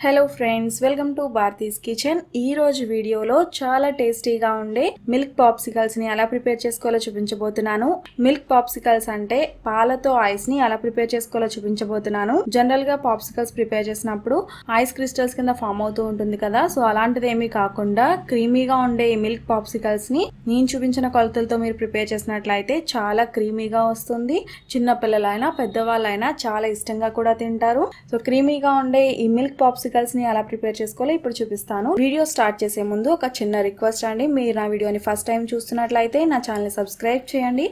Hello friends, welcome to Bharati's kitchen. ఈ రోజు వీడియోలో చాలా టేస్టీగా ఉండే మిల్క్ పాప్సికల్స్ ని ఎలా ప్రిపేర్ చేసుకోవాలో చూపించబోతున్నాను. మిల్క్ పాప్సికల్స్ అంటే పాలతో ఐస్ ని ఎలా ప్రిపేర్ చేసుకోవాలో చూపించబోతున్నాను. జనరల్ గా పాప్సికల్స్ ప్రిపేర్ చేసినప్పుడు ఐస్ క్రిస్టల్స్ కింద ఫామ్ అవుతూ ఉంటుంది కదా, సో అలాంటిది ఏమీ కాకుండా క్రీమీగా ఉండే ఈ మిల్క్ పాప్సికల్స్ ని నేను చూపించిన కొలతలతో మీరు ప్రిపేర్ చేసినట్లయితే చాలా క్రీమీగా వస్తుంది. చిన్న పిల్లలైనా పెద్దవాళ్ళైనా చాలా ఇష్టంగా కూడా తింటారు. సో క్రీమీగా ఉండే ఈ మిల్క్ పాప్సికల్స్ ని ఎలా ప్రిపేర్ చేసుకోవాలో ఇప్పుడు చూపిస్తాను. వీడియో స్టార్ట్ చేసే ముందు ఒక చిన్న రిక్వెస్ట్ అండి. మీరు నా వీడియోని ఫస్ట్ టైం చూస్తున్నట్లయితే నా ఛానల్ ని సబ్స్క్రైబ్ చేయండి.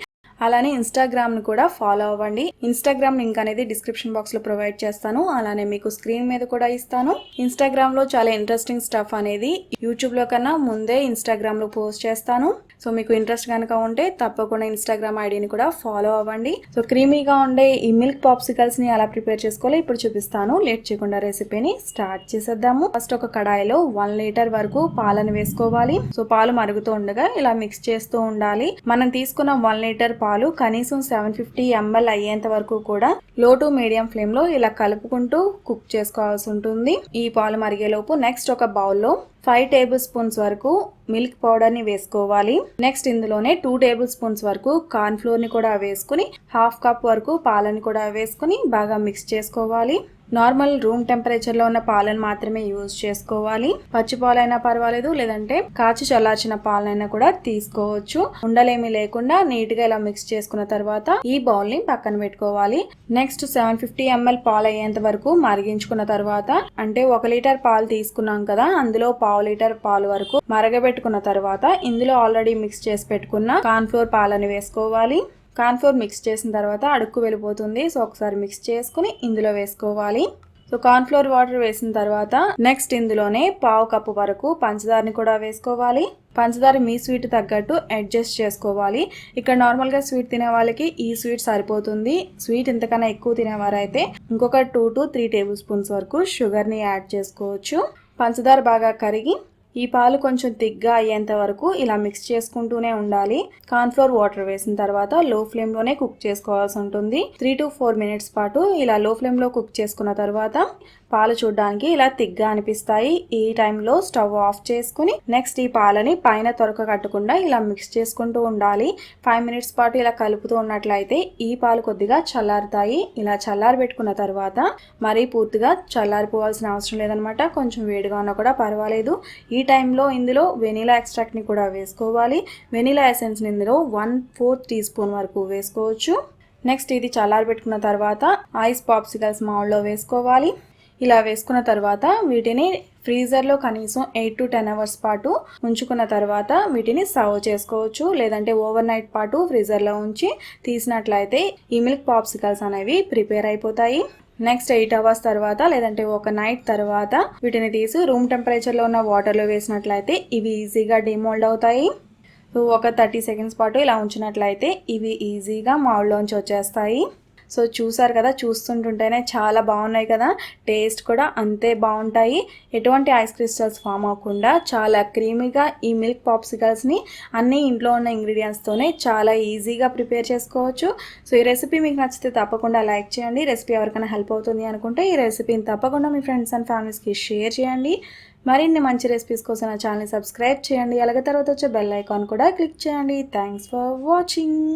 అలానే ఇన్స్టాగ్రామ్ ను కూడా ఫాలో అవ్వండి. ఇన్స్టాగ్రామ్ లింక్ అనేది డిస్క్రిప్షన్ బాక్స్ లో ప్రొవైడ్ చేస్తాను. అలానే మీకు స్క్రీన్ మీద కూడా ఇస్తాను. ఇన్స్టాగ్రామ్ లో చాలా ఇంట్రెస్టింగ్ స్టఫ్ అనేది యూట్యూబ్ లో కన్నా ముందే ఇన్స్టాగ్రామ్ లో పోస్ట్ చేస్తాను. సో మీకు ఇంట్రెస్ట్ కనుక ఉంటే తప్పకుండా ఇన్స్టాగ్రామ్ ఐడిని కూడా ఫాలో అవ్వండి. సో క్రీమీగా ఉండే ఈ మిల్క్ పాప్సికల్స్ ని ఎలా ప్రిపేర్ చేసుకోవాలో ఇప్పుడు చూపిస్తాను. లేట్ చేయకుండా రెసిపీని స్టార్ట్ చేసేద్దాము. ఫస్ట్ ఒక కడాయిలో 1 లీటర్ వరకు పాలను వేసుకోవాలి. సో పాలు మరుగుతూ ఉండగా ఇలా మిక్స్ చేస్తూ ఉండాలి. మనం తీసుకున్న 1 లీటర్ పాలు కనీసం 750 ml అయ్యేంత వరకు కూడా లో టు మీడియం ఫ్లేమ్ లో ఇలా కలుపుకుంటూ కుక్ చేసుకోవాల్సి ఉంటుంది. ఈ పాలు మరిగేలోపు నెక్స్ట్ ఒక బౌల్లో 5 టేబుల్ స్పూన్స్ వరకు మిల్క్ పౌడర్ ని వేసుకోవాలి. నెక్స్ట్ ఇందులోనే 2 టేబుల్ స్పూన్స్ వరకు కార్న్ ఫ్లోర్ ని కూడా వేసుకుని హాఫ్ కప్ వరకు పాలని కూడా వేసుకుని బాగా మిక్స్ చేసుకోవాలి. నార్మల్ రూమ్ టెంపరేచర్ లో ఉన్న పాలను మాత్రమే యూజ్ చేసుకోవాలి. పచ్చి పాలైనా పర్వాలేదు, లేదంటే కాచి చల్లార్చిన పాలనైనా కూడా తీసుకోవచ్చు. ఉండలేమీ లేకుండా నీట్ గా ఇలా మిక్స్ చేసుకున్న తర్వాత ఈ బౌల్ ని పక్కన పెట్టుకోవాలి. నెక్స్ట్ 750 ml పాలు అయ్యేంత వరకు మరిగించుకున్న తర్వాత, అంటే 1 లీటర్ పాలు తీసుకున్నాం కదా, అందులో పావు లీటర్ పాలు వరకు మరగబెట్టుకున్న తర్వాత ఇందులో ఆల్రెడీ మిక్స్ చేసి పెట్టుకున్న కార్న్ ఫ్లోర్ పాలని వేసుకోవాలి. కార్న్ ఫ్లోర్ మిక్స్ చేసిన తర్వాత అడుక్కు వెళ్ళిపోతుంది. సో ఒకసారి మిక్స్ చేసుకుని ఇందులో వేసుకోవాలి. సో కార్న్ ఫ్లోర్ వాటర్ వేసిన తర్వాత నెక్స్ట్ ఇందులోనే పావు కప్పు వరకు పంచదారని కూడా వేసుకోవాలి. పంచదార మీ స్వీట్ తగ్గట్టు అడ్జస్ట్ చేసుకోవాలి. ఇక్కడ నార్మల్ గా స్వీట్ తినే వాళ్ళకి ఈ స్వీట్ సరిపోతుంది. స్వీట్ ఇంతకన్నా ఎక్కువ తినేవారైతే ఇంకొక 2 to 3 టేబుల్ స్పూన్స్ వరకు షుగర్ ని యాడ్ చేసుకోవచ్చు. పంచదార బాగా కరిగి ఈ పాలు కొంచెం థిక్గా అయ్యేంత వరకు ఇలా మిక్స్ చేసుకుంటూనే ఉండాలి. కార్న్ ఫ్లోర్ వాటర్ వేసిన తర్వాత లో ఫ్లేమ్ లోనే కుక్ చేసుకోవాల్సి ఉంటుంది. 3 to 4 మినిట్స్ పాటు ఇలా లో ఫ్లేమ్ లో కుక్ చేసుకున్న తర్వాత పాలు చూడడానికి ఇలా థిక్గా అనిపిస్తాయి. ఈ టైంలో స్టవ్ ఆఫ్ చేసుకుని నెక్స్ట్ ఈ పాలని పైన తొరక కట్టకుండా ఇలా మిక్స్ చేసుకుంటూ ఉండాలి. 5 మినిట్స్ పాటు ఇలా కలుపుతూ ఉన్నట్లయితే ఈ పాలు కొద్దిగా చల్లారుతాయి. ఇలా చల్లారి పెట్టుకున్న తర్వాత మరీ పూర్తిగా చల్లారిపోవాల్సిన అవసరం లేదనమాట. కొంచెం వేడిగా ఉన్నా కూడా పర్వాలేదు. ఈ టైంలో ఇందులో వెనిలా ఎక్స్ట్రాక్ట్ ని కూడా వేసుకోవాలి. వెనిలా ఎసెన్స్ ని ఇందులో 1/4 టీ స్పూన్ వరకు వేసుకోవచ్చు. నెక్స్ట్ ఇది చల్లారి పెట్టుకున్న తర్వాత ఐస్ పాప్సికల్స్ మౌల్డ్లో వేసుకోవాలి. ఇలా వేసుకున్న తర్వాత వీటిని ఫ్రీజర్లో కనీసం 8 to 10 అవర్స్ పాటు ఉంచుకున్న తర్వాత వీటిని సర్వ్ చేసుకోవచ్చు. లేదంటే ఓవర్ నైట్ పాటు ఫ్రీజర్లో ఉంచి తీసినట్లయితే ఈ మిల్క్ పాప్సికల్స్ అనేవి ప్రిపేర్ అయిపోతాయి. నెక్స్ట్ 8 అవర్స్ తర్వాత లేదంటే ఒక నైట్ తర్వాత వీటిని తీసి రూమ్ టెంపరేచర్లో ఉన్న వాటర్లో వేసినట్లయితే ఇవి ఈజీగా డిమోల్డ్ అవుతాయి. ఒక 30 సెకండ్స్ పాటు ఇలా ఉంచినట్లయితే ఇవి ఈజీగా మౌల్డ్లోంచి వచ్చేస్తాయి. సో చూసారు కదా, చూస్తుంటుంటేనే చాలా బాగున్నాయి కదా, టేస్ట్ కూడా అంతే బాగుంటాయి. ఎటువంటి ఐస్ క్రిస్టల్స్ ఫామ్ అవ్వకుండా చాలా క్రీమీగా ఈ మిల్క్ పాప్సికల్స్ని అన్ని ఇంట్లో ఉన్న ఇంగ్రీడియంట్స్తోనే చాలా ఈజీగా ప్రిపేర్ చేసుకోవచ్చు. సో ఈ రెసిపీ మీకు నచ్చితే తప్పకుండా లైక్ చేయండి. రెసిపీ ఎవరికైనా హెల్ప్ అవుతుంది అనుకుంటే ఈ రెసిపీని తప్పకుండా మీ ఫ్రెండ్స్ అండ్ ఫ్యామిలీస్కి షేర్ చేయండి. మరిన్ని మంచి రెసిపీస్ కోసం నా ఛానల్ని సబ్స్క్రైబ్ చేయండి. అలాగే తర్వాత వచ్చే బెల్ ఐకాన్ కూడా క్లిక్ చేయండి. Thanks for watching.